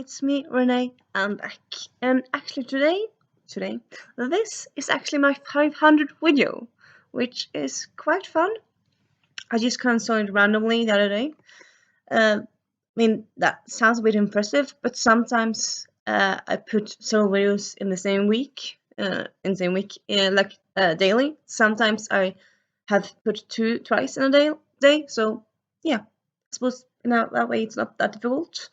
it's me, Renee. I'm back. And actually today, this is actually my 500 video, which is quite fun. I just kind of saw it randomly the other day. I mean, that sounds a bit impressive, but sometimes I put several videos in the same week, daily. Sometimes I have put two twice in a day. So yeah, I suppose that way it's not that difficult.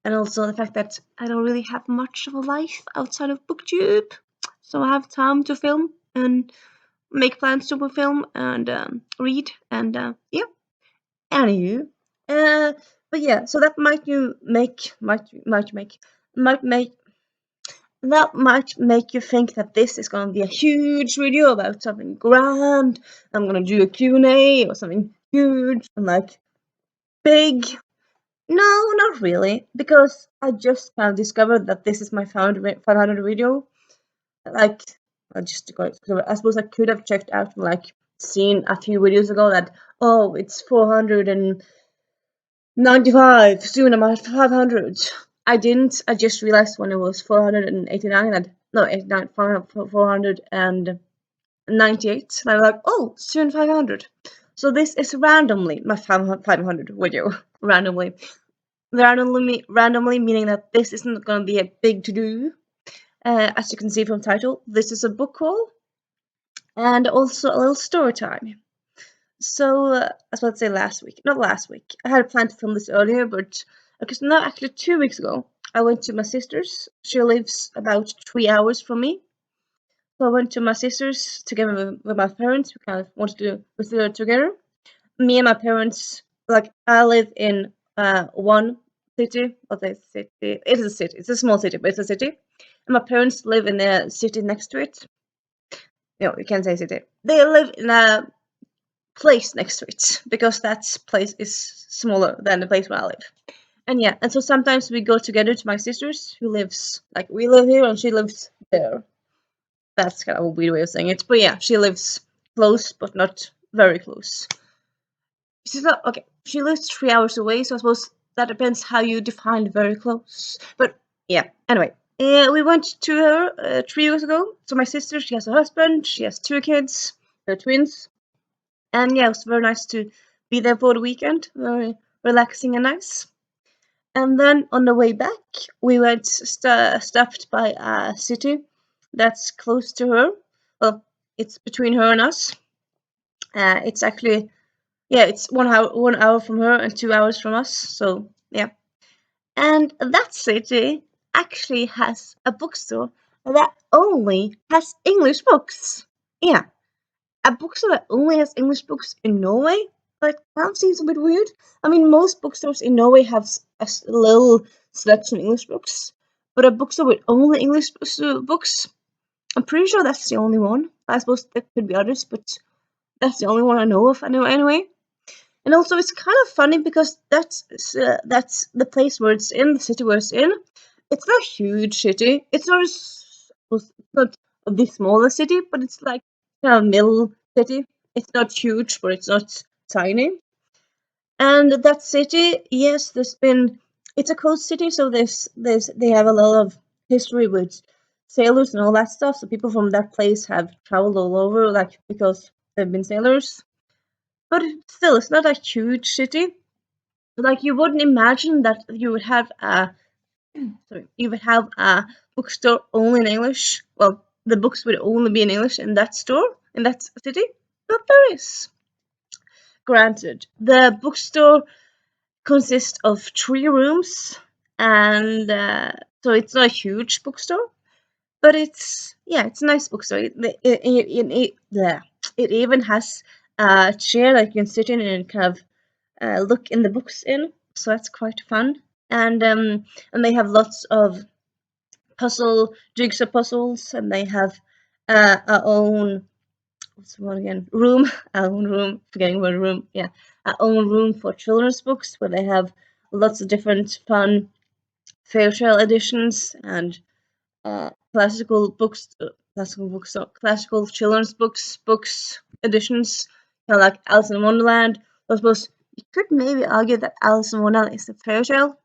And also the fact that I don't really have much of a life outside of BookTube, so I have time to film and make plans to film and read and yeah. Anywho, uh, but yeah, so that might make might make you think that this is going to be a huge video about something grand. I'm going to do a Q&A or something huge and like big. No, not really, because I just kind of discovered that this is my 500 video. Like, I suppose I could have checked out, like, seen a few videos ago that, oh, it's 495, soon I'm at 500. I didn't, I just realized when it was 489 that, no, 89, 498, and I was like, oh, soon 500. So this is randomly my 500 video, randomly. Randomly meaning that this isn't going to be a big to-do. As you can see from the title, this is a book haul and also a little story time. So, I was about to say not last week. I had planned to film this earlier, but because now actually 2 weeks ago, I went to my sister's. She lives about 3 hours from me. So I went to my sister's together with my parents. We kind of wanted to visit together. Me and my parents, like, I live in one city. What city? It is a city. It's a small city, but it's a city. And my parents live in a city next to it. No, you can't say city. They live in a place next to it because that place is smaller than the place where I live. And yeah, and so sometimes we go together to my sister's, who lives, like, we live here and she lives there. That's kind of a weird way of saying it, but yeah, she lives close, but not very close. She's not okay. She lives 3 hours away, so I suppose that depends how you define very close. But yeah, anyway, we went to her 3 years ago. So my sister, she has a husband, she has two kids, they're twins, and yeah, it was very nice to be there for the weekend. Very relaxing and nice. And then on the way back, we went stopped by a city that's close to her. Well, it's between her and us. It's actually, yeah, it's 1 hour from her and 2 hours from us. So yeah, and that city actually has a bookstore that only has English books. Yeah, a bookstore that only has English books in Norway. Like, that seems a bit weird. I mean, most bookstores in Norway have a little selection of English books, but a bookstore with only English books, I'm pretty sure that's the only one. I suppose there could be others, but that's the only one I know of anyway. And also, it's kind of funny because that's the place where it's in, the city where it's in. It's not a huge city. It's not the smallest city, but it's like kind of middle city. It's not huge, but it's not tiny. And that city, yes, it's a coast city, so they have a lot of history with sailors and all that stuff. So people from that place have traveled all over, like, because they've been sailors. But still, it's not a huge city. Like, you wouldn't imagine that you would have a bookstore only in English. Well, the books would only be in English in that store, in that city, but there is. Granted, the bookstore consists of 3 rooms, and so it's not a huge bookstore, but it's a nice bookstore. It even has a chair that you can sit in and kind of look in the books in, so that's quite fun. And they have lots of jigsaw puzzles, and they have our own what's the one again room our own room forgetting what room yeah our own room for children's books, where they have lots of different fun fairy tale editions and classical books, classical children's books editions, kind of like Alice in Wonderland. I suppose you could maybe argue that Alice in Wonderland is a fairy tale,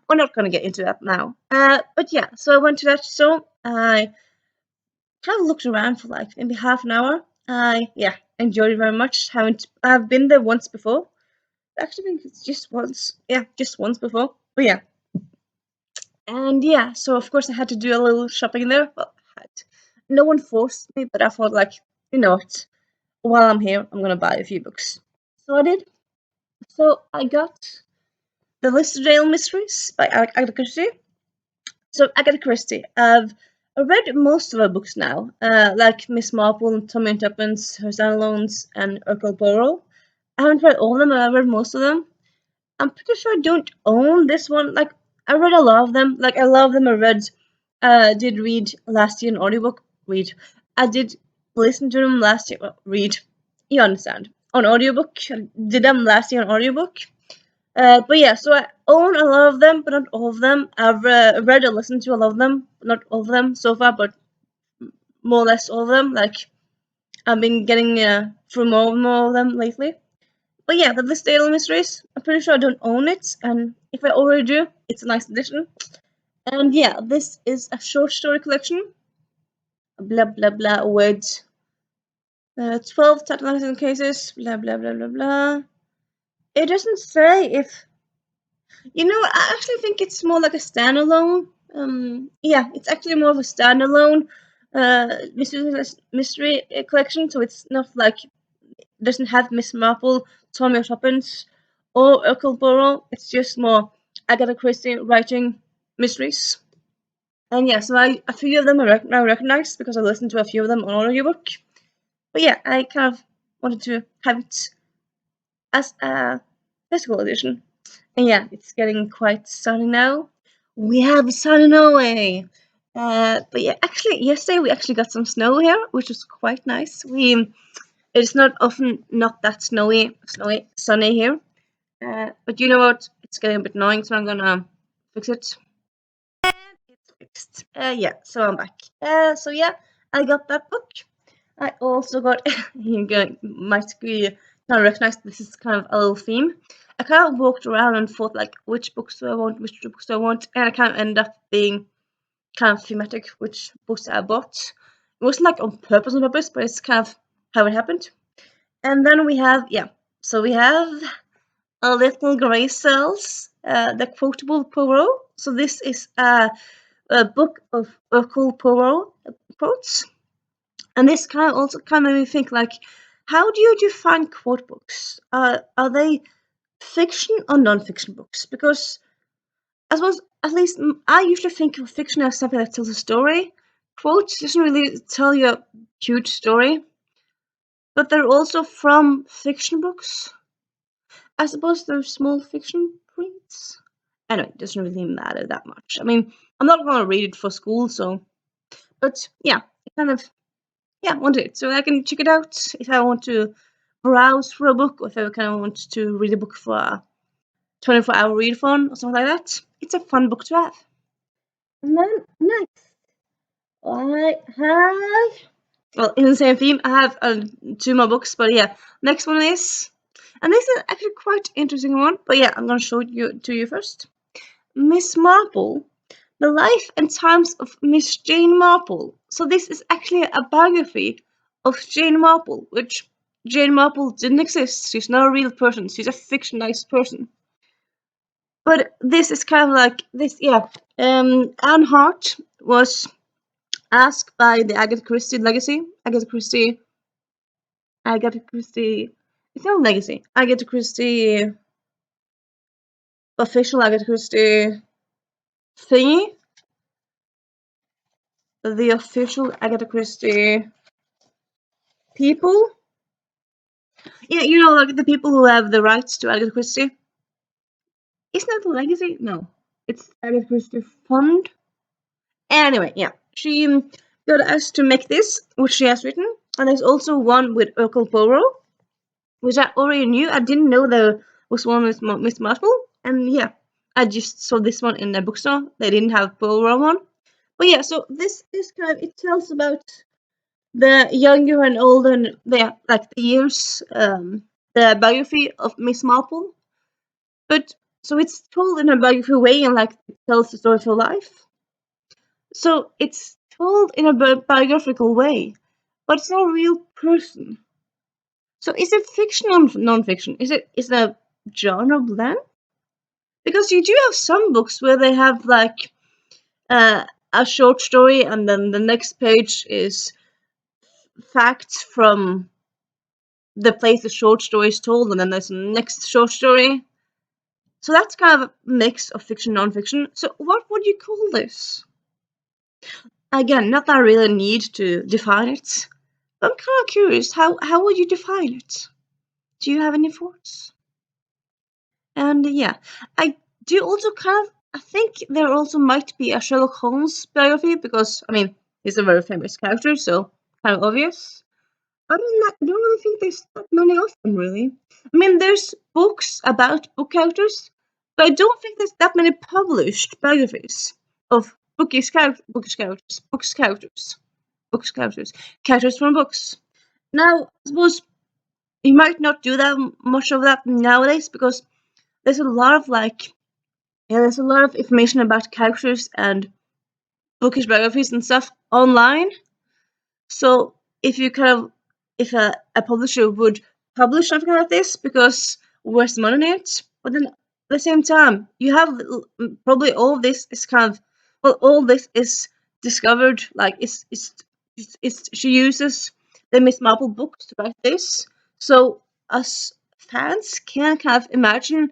We're not gonna get into that now. But yeah, so I went to that show. I kind of looked around for like maybe half an hour. I enjoyed it very much. I've been there once before. Actually, I think it's just once. Yeah, just once before. But yeah, and yeah, so of course I had to do a little shopping there. Well, I had. No one forced me, but I thought like, you know what? While I'm here, I'm gonna buy a few books. So I did. So I got the Listerdale Mysteries by Agatha Christie. So Agatha Christie, I've read most of her books now, like Miss Marple and Tommy and Tuppence, Her Standalones, and Hercule Poirot. I haven't read all of them, but I've read most of them. I'm pretty sure I don't own this one. Like, I read a lot of them. Like, I love them. Did read last year an audiobook. Read. I did listen to them last year. Well, read. You understand. On audiobook. I did them last year on audiobook. But yeah, so I own a lot of them, but not all of them. I've read or listened to a lot of them, not all of them so far, but more or less all of them. Like, I've been getting through more and more of them lately. But yeah, the Listdale Mysteries, I'm pretty sure I don't own it, and if I already do, it's a nice addition. And yeah, this is a short story collection. Blah blah blah with 12 tantalizing cases. Blah blah blah blah blah. It doesn't say if. You know, I actually think it's more like a standalone. Yeah, it's actually more of a standalone mystery collection. So it's not like doesn't have Miss Marple, Tommy Tuppence, or Hercule Poirot. It's just more Agatha Christie writing mysteries. And yeah, so a few of them I recognize because I listened to a few of them on audiobook. But yeah, I kind of wanted to have it as a physical edition. And yeah, it's getting quite sunny now. We have sun in Norway. But yeah, actually, yesterday we actually got some snow here, which was quite nice. It's not often not that sunny here. But you know what? It's getting a bit annoying, so I'm gonna fix it. And it's fixed. Yeah, so I'm back. So yeah, I got that book. I also got might be kind of recognize this is kind of a little theme. I kind of walked around and thought like which books do I want, which books do I want, and I kind of ended up being kind of thematic which books I bought. It wasn't like on purpose, but it's kind of how it happened. And then we have so we have a little grey cells, the quotable Poirot. So this is a book of Hercule Poirot quotes. And this kind of also kind of made me think, like, how do you define quote books? Are they fiction or non-fiction books? Because I suppose, at least I usually think of fiction as something that tells a story. Quotes doesn't really tell you a huge story, but they're also from fiction books. I suppose they're small fiction prints. Anyway, it doesn't really matter that much. I mean, I'm not going to read it for school, so. But yeah, it kind of want it. So I can check it out if I want to browse for a book or if I kind of want to read a book for a 24-hour readathon or something like that. It's a fun book to have. And then next, I have, well, in the same theme, I have two more books, but yeah, next one is, and this is actually quite interesting one, but yeah, I'm going to show it to you first. Miss Marple, The Life and Times of Miss Jane Marple. So this is actually a biography of Jane Marple, which Jane Marple didn't exist. She's not a real person. She's a fictionalized person. But this is kind of like this, yeah. Anne Hart was asked by the Agatha Christie legacy. Agatha Christie. It's not legacy. Agatha Christie official Agatha Christie thingy. The official Agatha Christie people. Yeah, you know, like the people who have the rights to Agatha Christie. Isn't that the legacy? No, it's Agatha Christie Fund. Anyway, yeah, she got asked to make this, which she has written, and there's also one with Hercule Poirot, which I already knew. I didn't know there was one with Miss Marple, and yeah, I just saw this one in the bookstore. They didn't have Poirot one, but yeah. So this is kind of, it tells about the younger and older, and the years, the biography of Miss Marple. But So it's told in a biography way and like it tells the story of your life. So it's told in a biographical way, but it's not a real person. So is it fiction or non-fiction? Is it a genre blend? Because you do have some books where they have like a short story and then the next page is facts from the place the short story is told, and then there's the next short story. So that's kind of a mix of fiction and non-fiction. So what would you call this? Again, not that I really need to define it, but I'm kind of curious. How would you define it? Do you have any thoughts? And yeah, I do also kind of. I think there also might be a Sherlock Holmes biography because I mean he's a very famous character, so kind of obvious. Other than that, I don't really think there's that many of them, really. I mean, there's books about book characters, but I don't think there's that many published biographies of characters from books. Now, I suppose you might not do that much of that nowadays because there's a lot of there's a lot of information about characters and bookish biographies and stuff online. So if you kind of if a publisher would publish something like this because where's the money in it? But then at the same time, you have probably all of this is kind of all this is discovered like it's she uses the Miss Marple books to write this. So us fans can kind of imagine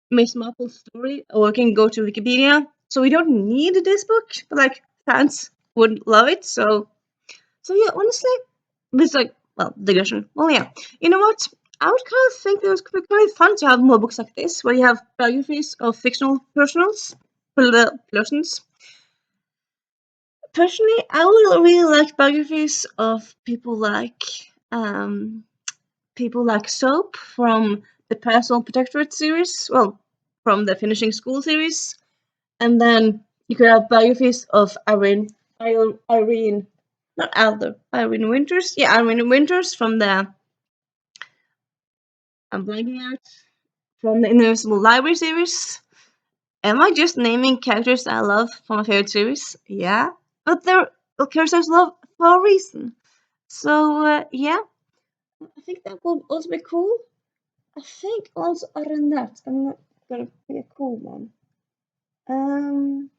Miss Marple's story or can go to Wikipedia. So we don't need this book, but like fans would love it. So yeah, honestly, this like digression. Well, yeah, you know what? I would kind of think it was could be quite fun to have more books like this, where you have biographies of fictional persons. Personally, I would really like biographies of people like Soap from the Personal Protectorate series. Well, from the Finishing School series, and then you could have biographies of Irene, not Adler, Irene Winters. Yeah, Irene Winters from the I'm blanking out from the Invisible Library series. Am I just naming characters I love from my favorite series? Yeah, but they're characters I love for a reason. So yeah, I think that will also be cool. I think also other than that, I'm not gonna pick a cool one. Um,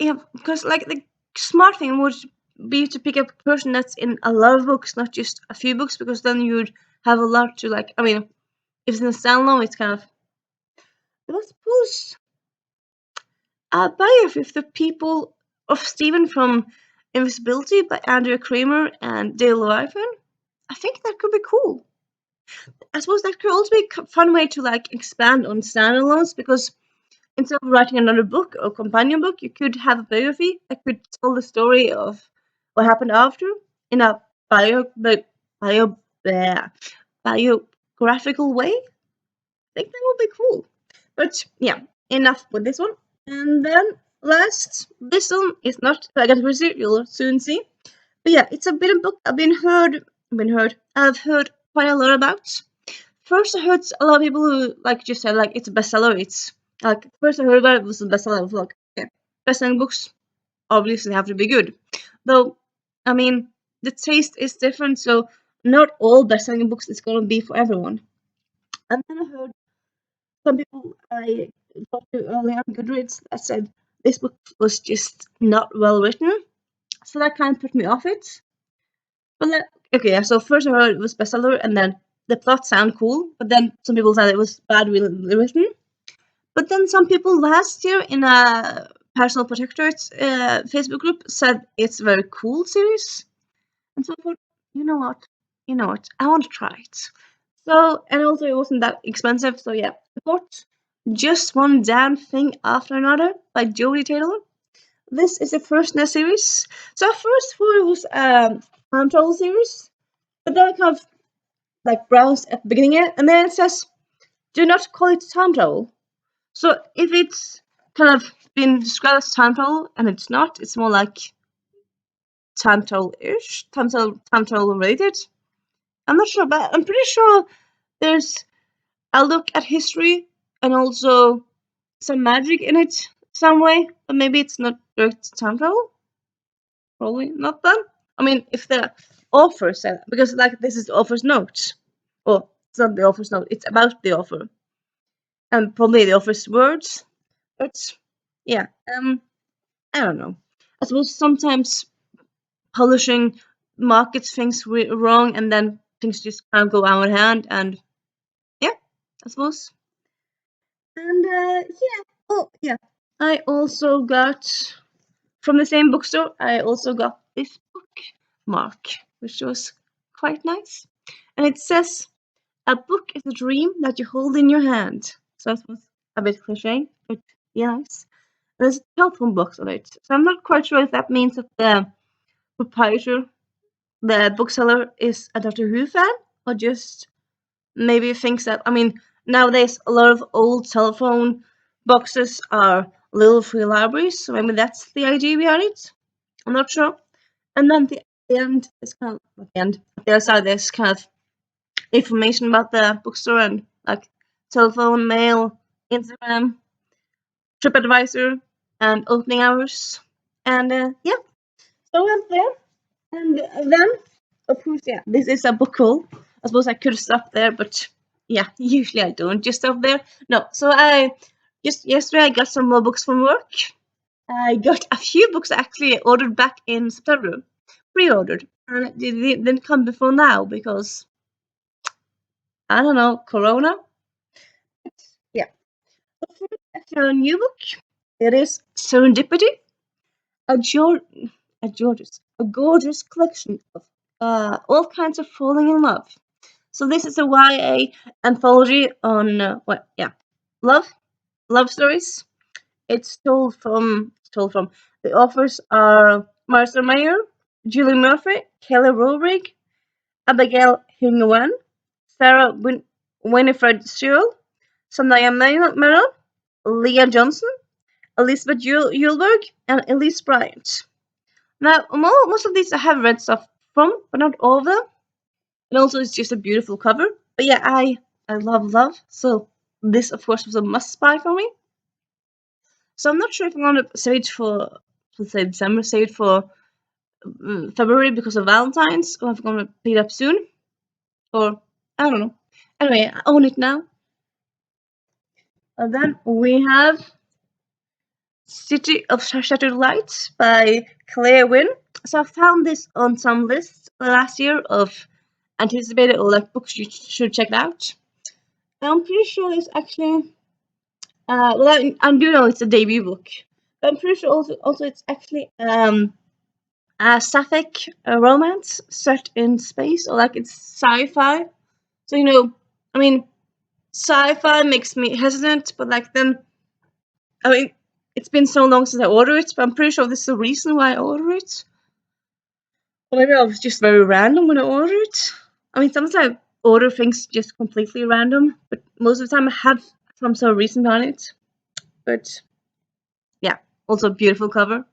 yeah, because like the smart thing would be to pick up a person that's in a lot of books, not just a few books, because then you'd have a lot to like. I mean, if it's in a standalone, it's kind of. But I suppose a biography of the people of Stephen from Invisibility by Andrea Kramer and Dale Leviathan. I think that could be cool. I suppose that could also be a fun way to like expand on standalones because instead of writing another book or companion book, you could have a biography that could tell the story of what happened after in a bio bleh, biographical way. I think that would be cool. But yeah, enough with this one. And then last, this one is not a controversy, you'll soon see. But yeah, it's a bit of book I've heard quite a lot about. First, I heard a lot of people who like just said like it's a bestseller. It's like first I heard about it was a bestseller. I was like, okay, bestselling books obviously have to be good. Though, I mean, the taste is different, so not all bestselling books is gonna be for everyone. And then I heard some people I talked to earlier on Goodreads that said this book was just not well written, so that kind of put me off it. But okay, yeah, so first I heard it was bestseller, and then the plot sounded cool, but then some people said it was badly written. But then some people last year in a Personal Protectorate Facebook group said it's a very cool series, and so I thought, you know what, I want to try it. So and also it wasn't that expensive, so yeah, I bought Just One Damn Thing After Another by Jodie Taylor. This is the first in the series. So at first thought it was time travel series, but then I kind of like browsed at the beginning of it, and then it says, "Do not call it time travel." So if it's kind of been described as time travel and it's not, it's more like time travel-ish, time travel related. I'm not sure, but I'm pretty sure there's I'll look at history and also some magic in it some way, but maybe it's not direct time travel. Probably not then. I mean, if the author said, because like this is the author's note. Well, it's not the author's note, it's about the author. And probably the author's words. But yeah, I don't know. I suppose sometimes publishing markets things wrong and then things just kind of go out of hand and yeah, I suppose. And yeah, oh yeah. I also got from the same bookstore, I also got this bookmark, which was quite nice. And it says, "A book is a dream that you hold in your hand." So it was a bit cliche, but yeah, nice. There's a telephone box on it. So I'm not quite sure if that means that the proprietor, the bookseller, is a Doctor Who fan or just maybe thinks that, I mean, nowadays a lot of old telephone boxes are little free libraries, so maybe that's the idea behind it. I'm not sure. And then the end is kind of at the end. At the other side, there's kind of information about the bookstore and like telephone, mail, Instagram, TripAdvisor, and opening hours. And yeah, so I went there, and then of course, yeah, this is a book haul. I suppose I could have stopped there, but yeah, usually I don't just stop there. No, so I just yesterday I got some more books from work. I got a few books actually ordered back in September, pre-ordered, and it didn't come before now because I don't know, Corona. Yeah, but for actually a new book, it is Serendipity, a gorgeous collection of all kinds of falling in love. So this is a YA anthology on love, love stories. It's told from the authors are Martha Mayer, Julie Murphy, Kelly Rowerig, Abigail Hingwan, Sarah Winifred Sewell, Sanaya Merrill, Leah Johnson, Elizabeth Yulberg, and Elise Bryant. Now, most of these I have read stuff from, but not all of them. And also, it's just a beautiful cover. But yeah, I love, so this, of course, was a must buy for me. So I'm not sure if I'm gonna save it for, let's say December, save it for February because of Valentine's, or if I'm gonna pick it up soon, or I don't know. Anyway, I own it now. And then we have City of Shattered Lights by Claire Wynn. So I found this on some lists last year of anticipated or like books you should check out. I'm pretty sure it's actually well I do know it's a debut book. But I'm pretty sure also it's actually a sapphic romance set in space, or like it's sci-fi. So I mean sci-fi makes me hesitant, but like then I mean it's been so long since I ordered it, but I'm pretty sure this is the reason why I ordered it. Or maybe I was just very random when I ordered it. I mean sometimes I order things just completely random, but most of the time I have some sort of reason behind it. But yeah, also beautiful cover.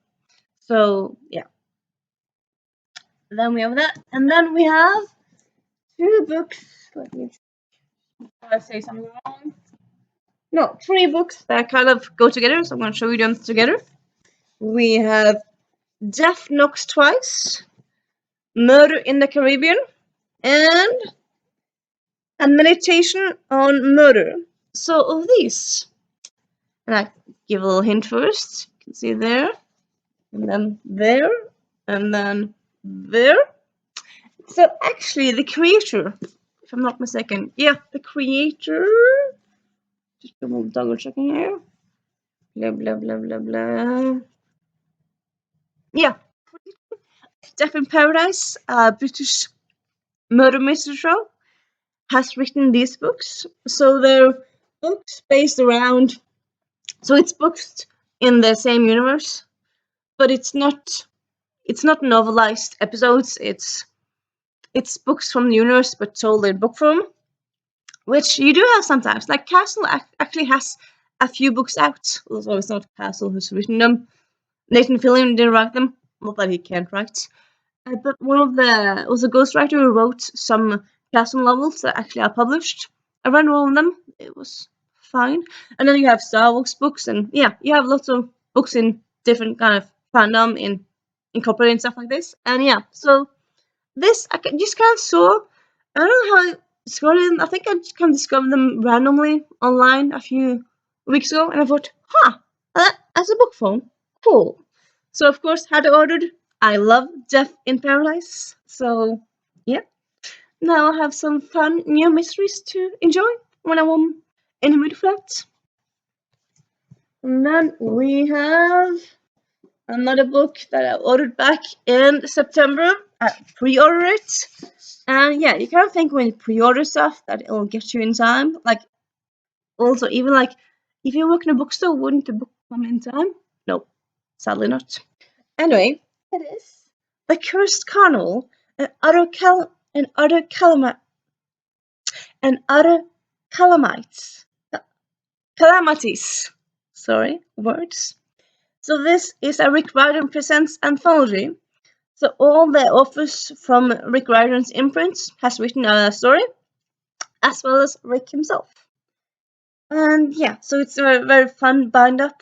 So yeah, then we have that, and then we have two books. Let me try to say something wrong. No, three books that kind of go together. So I'm going to show you them together. We have Death Knocks Twice, Murder in the Caribbean, and A Meditation on Murder. So of these, and I give a little hint first. You can see there, and then there, and then there. So actually, the creator, if I'm not mistaken, yeah, the creator. Just double checking here. Blah blah blah blah blah. Yeah, Death in Paradise, a British murder mystery show, has written these books. So they're books based around. So it's books in the same universe, but it's not. It's not novelized episodes. It's books from the universe, but told in book form, which you do have sometimes. Like Castle actually has a few books out, although it's not Castle who's written them. Nathan Fillion didn't write them, not that he can't write. But one of the was a ghostwriter who wrote some Castle novels that actually are published. I read all of them. It was fine. And then you have Star Wars books, and yeah, you have lots of books in different kind of fandom in incorporating stuff like this. And yeah, so this just kind of saw. I don't know how I discovered them. I think I just kind of discovered them randomly online a few weeks ago, and I thought, huh, as a book phone, cool. So of course, had ordered. I love Death in Paradise. So yeah, now I have some fun new mysteries to enjoy when I'm in the mood for that. And then we have another book that I ordered back in September. I pre-ordered it. And yeah, you kind of think when you pre-order stuff that it'll get you in time. Like, also, even like, if you work in a bookstore, wouldn't the book come in time? No, sadly not. Anyway, it is The Cursed Carnival and other calamites. Calamities. Sorry, words. So this is a Rick Riordan Presents anthology. So all the authors from Rick Riordan's imprints has written a story, as well as Rick himself. And yeah, so it's a very fun bind up.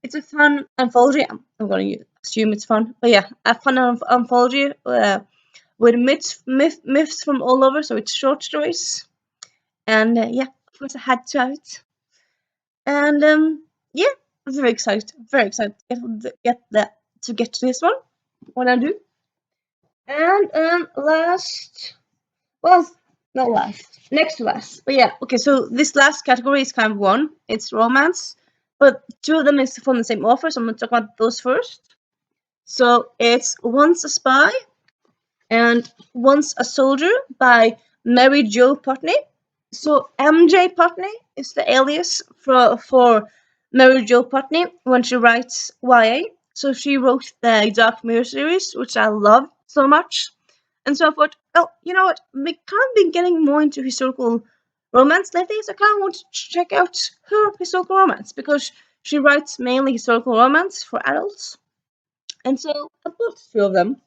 It's a fun anthology. I'm going to assume it's fun, but yeah, a fun anthology with myths from all over. So it's short stories, and yeah, of course I had to have it. And yeah, very excited to get to this one when I do. And last, well, not last, next to last, but yeah, okay. So this last category is kind of one. It's romance, but two of them is from the same author. So I'm gonna talk about those first. So it's Once a Spy and Once a Soldier by Mary Jo Putney. So MJ Putney is the alias for Mary Jo Putney when she writes YA. So she wrote the Dark Mirror series, which I love so much. And so I thought, oh, you know what? We kind of been getting more into historical romance lately, so I kind of want to check out her historical romance because she writes mainly historical romance for adults. And so I bought two of them.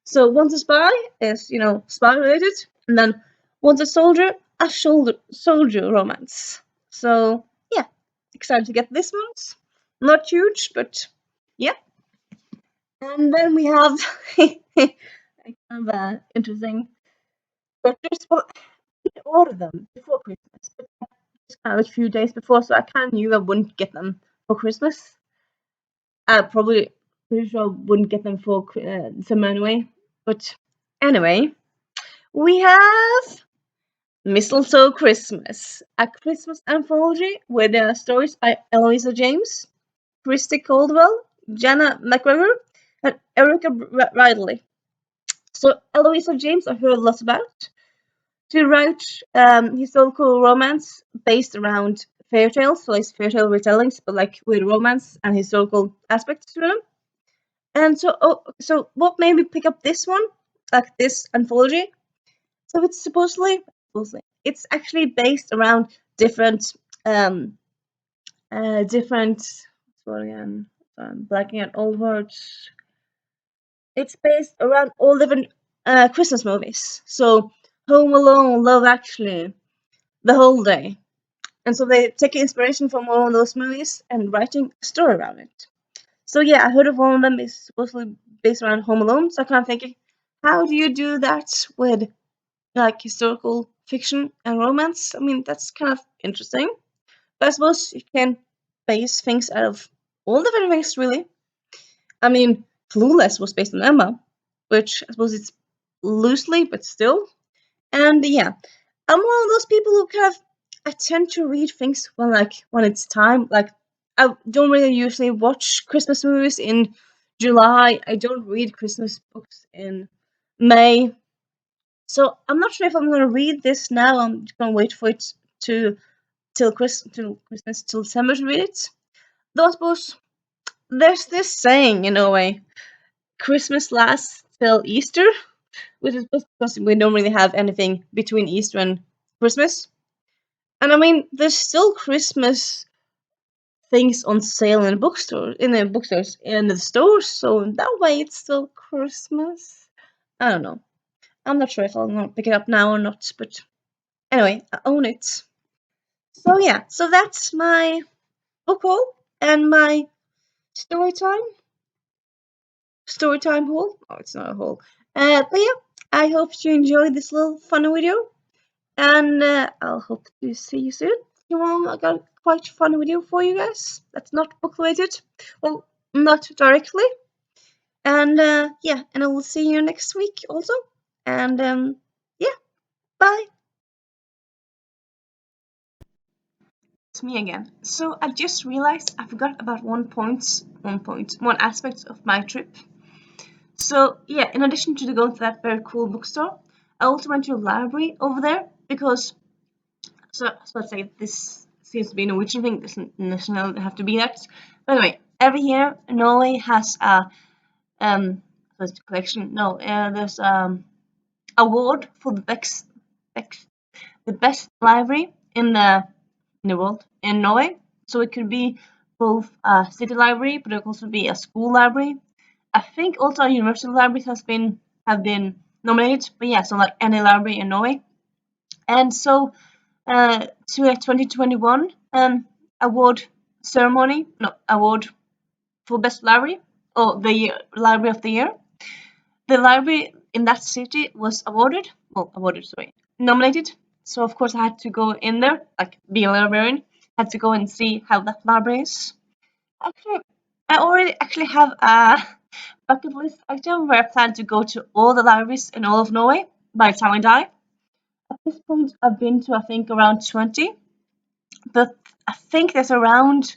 So Once a Spy is, spy related, and then Once a Soldier, a soldier romance. So yeah, excited to get this one. Not huge, but yeah. And then we have kind of interesting pictures. Well, I did order them before Christmas, but just kind of a few days before, so I kind of knew I wouldn't get them for Christmas. I probably pretty sure I wouldn't get them for summer anyway. But anyway, we have Mistletoe Christmas, a Christmas anthology with stories by Eloisa James, Christy Caldwell, Jana McGregor, and Erica Ridley. So Eloisa James, I heard lots about. She wrote historical romance based around fairy tales, so like fairy tale retellings, but like with romance and historical aspects to them. And so what made me pick up this one, like this anthology? So it's supposedly, it's actually based around different, different. Sorry, I'm blacking out all words. It's based around all different Christmas movies. So Home Alone, Love Actually, The Holiday, and so they take inspiration from all of those movies and writing a story around it. So yeah, I heard of one of them is supposedly based around Home Alone. So I'm kind of thinking, how do you do that with like historical fiction and romance? I mean, that's kind of interesting. But I suppose you can base things out of all different things, really. I mean, Clueless was based on Emma, which I suppose it's loosely, but still. And yeah, I'm one of those people who kind of I tend to read things when it's time. Like I don't really usually watch Christmas movies in July. I don't read Christmas books in May. So I'm not sure if I'm gonna read this now. I'm just gonna wait for it to till Christmas till December to read it. Though I suppose there's this saying in a way, Christmas lasts till Easter, which is just because we don't really have anything between Easter and Christmas. And I mean, there's still Christmas things on sale in the bookstores, in the stores. So in that way, it's still Christmas. I don't know. I'm not sure if I'm gonna pick it up now or not, but Anyway, I own it. So yeah, so that's my book haul and my story time. Story time haul. Oh, it's not a haul. But yeah, I hope you enjoyed this little fun video, and I'll hope to see you soon. Tomorrow I got quite a fun video for you guys. That's not book related. Well, not directly. And yeah, and I will see you next week also. And yeah, bye. It's me again. So I just realized I forgot about one aspect of my trip. So yeah, in addition to going to that very cool bookstore, I also went to a library over there because so let's say this seems to be a Norwegian thing, doesn't necessarily have to be that. But anyway, every year Norway has a collection. No, there's award for the best library in the world in Norway. So it could be both a city library, but it could also be a school library. I think also university libraries have been nominated, but yeah, so like any library in Norway. And so to a 2021 award ceremony, no award for best library or the library of the year. The library in that city was nominated. So of course I had to go in there, like be a librarian, had to go and see how that library is. Actually, I already actually have a bucket list item where I plan to go to all the libraries in all of Norway by the time I die. At this point, I've been to I think around 20, but I think there's around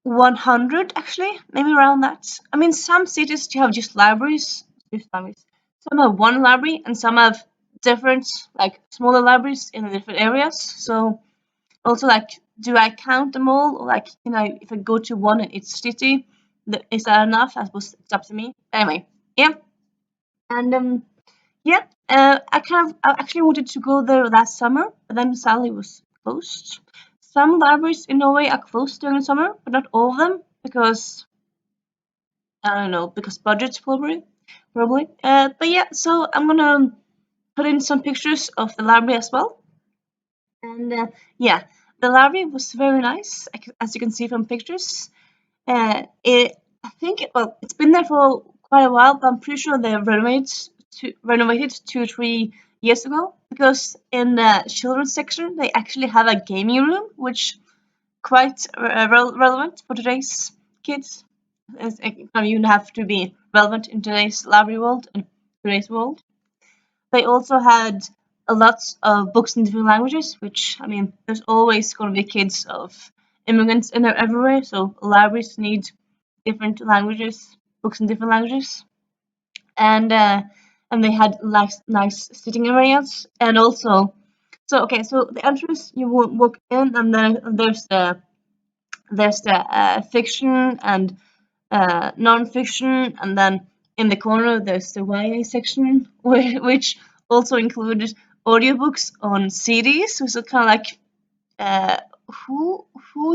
100 actually, maybe around that. I mean, some cities you have just libraries. Some have one library, and some have different, like smaller libraries in the different areas. So also, like, do I count them all, or like, if I go to one in each city, is that enough? I suppose it's up to me. Anyway, yeah, and yeah, I actually wanted to go there last summer, but then sadly it was closed. Some libraries in Norway are closed during the summer, but not all of them because I don't know, because budgets probably. But yeah, so I'm gonna put in some pictures of the library as well. And yeah, the library was very nice, as you can see from pictures. I think it's been there for quite a while, but I'm pretty sure they renovated 2 or 3 years ago. Because in the children's section, they actually have a gaming room, which quite relevant for today's kids. You have to be relevant in today's library world and today's world. They also had a lot of books in different languages, which I mean, there's always going to be kids of immigrants in there everywhere, so libraries need different languages, books in different languages, and uh, and they had nice sitting areas, and also, so okay, so the entrance you will walk in, and then there's the fiction and non-fiction, and then in the corner there's the YA section, which also included audiobooks on CDs. So kind of like, uh, who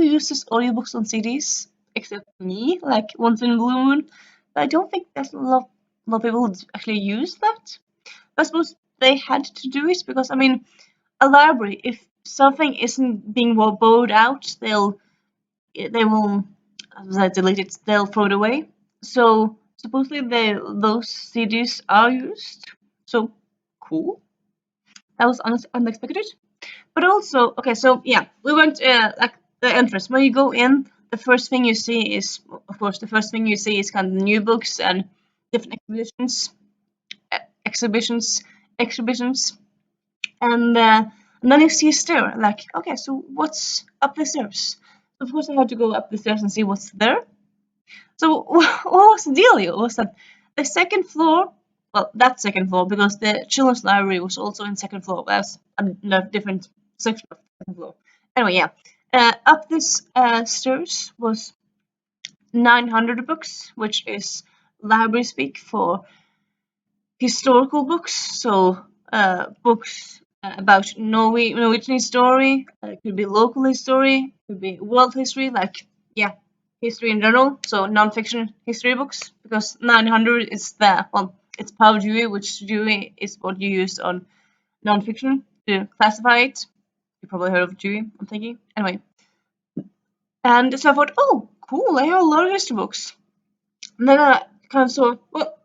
uses audiobooks on CDs except me, like once in a blue moon. But I don't think there's a lot of people who actually use that. I suppose they had to do it because I mean, a library, if something isn't being borrowed out, they will delete it, they'll throw it away. So supposedly those CDs are used. So cool. That was unexpected. But also, okay, so yeah, we went like the entrance. When you go in, the first thing you see is, of course, kind of new books and different exhibitions, exhibitions, and then you see a stair. Like, okay, so what's up the stairs? Of course, I had to go up the stairs and see what's there. So what was the deal? It was that the second floor, well, that second floor, because the children's library was also in second floor. That's a different section of second floor. Anyway, yeah. Up this stairs was 900 books, which is library speak for historical books. So books about Norwegian history. It could be local history. Could be world history. Like, yeah, history in general. So non-fiction history books, because 900 is it's Power Dewey, which Dewey is what you use on non-fiction. to classify it. You probably heard of Dewey, I'm thinking. Anyway. And so I thought, oh, cool, I have a lot of history books. And then I kind of saw, well,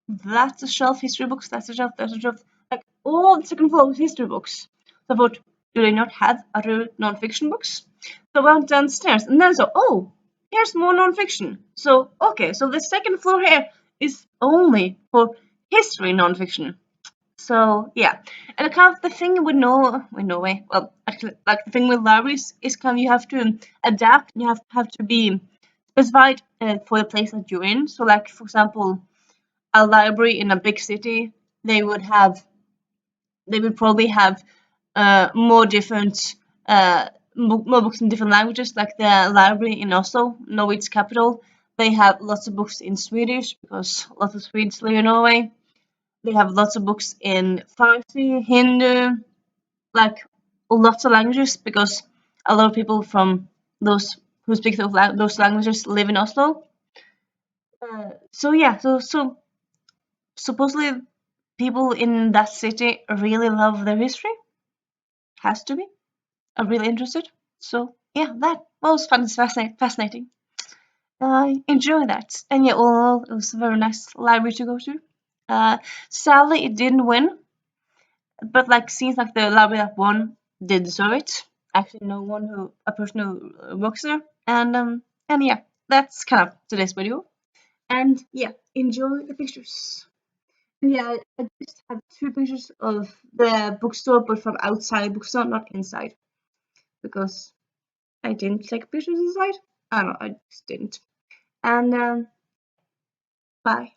that's a shelf, history books, that's a shelf, that's a shelf. Like, all the second floor was history books. So I thought, do they not have other non-fiction books? So I went downstairs and then I saw, oh, here's more non-fiction. So, okay, so the second floor here is only for history non-fiction. So yeah, and kind of the thing with Norway, well, actually, like the thing with libraries is kind of you have to adapt. You have to be specified for the place that you're in. So, like for example, a library in a big city, they would probably have more different more books in different languages. Like the library in Oslo, Norway's capital, they have lots of books in Swedish because lots of Swedes live in Norway. They have lots of books in Farsi, Hindu, like lots of languages because a lot of people from those who speak those languages live in Oslo. So yeah, so supposedly people in that city really love their history. Has to be. I'm really interested. So yeah, that was fun. It's fascinating. I enjoy that. And yeah, all it was a very nice library to go to. Sadly, it didn't win, but like seems like the library that won did deserve it. Actually, no one who a person who works there, and yeah, that's kind of today's video. And yeah, enjoy the pictures. And yeah, I just have two pictures of the bookstore, but from outside bookstore, not inside, because I didn't take pictures inside. I don't know, I just didn't. And bye.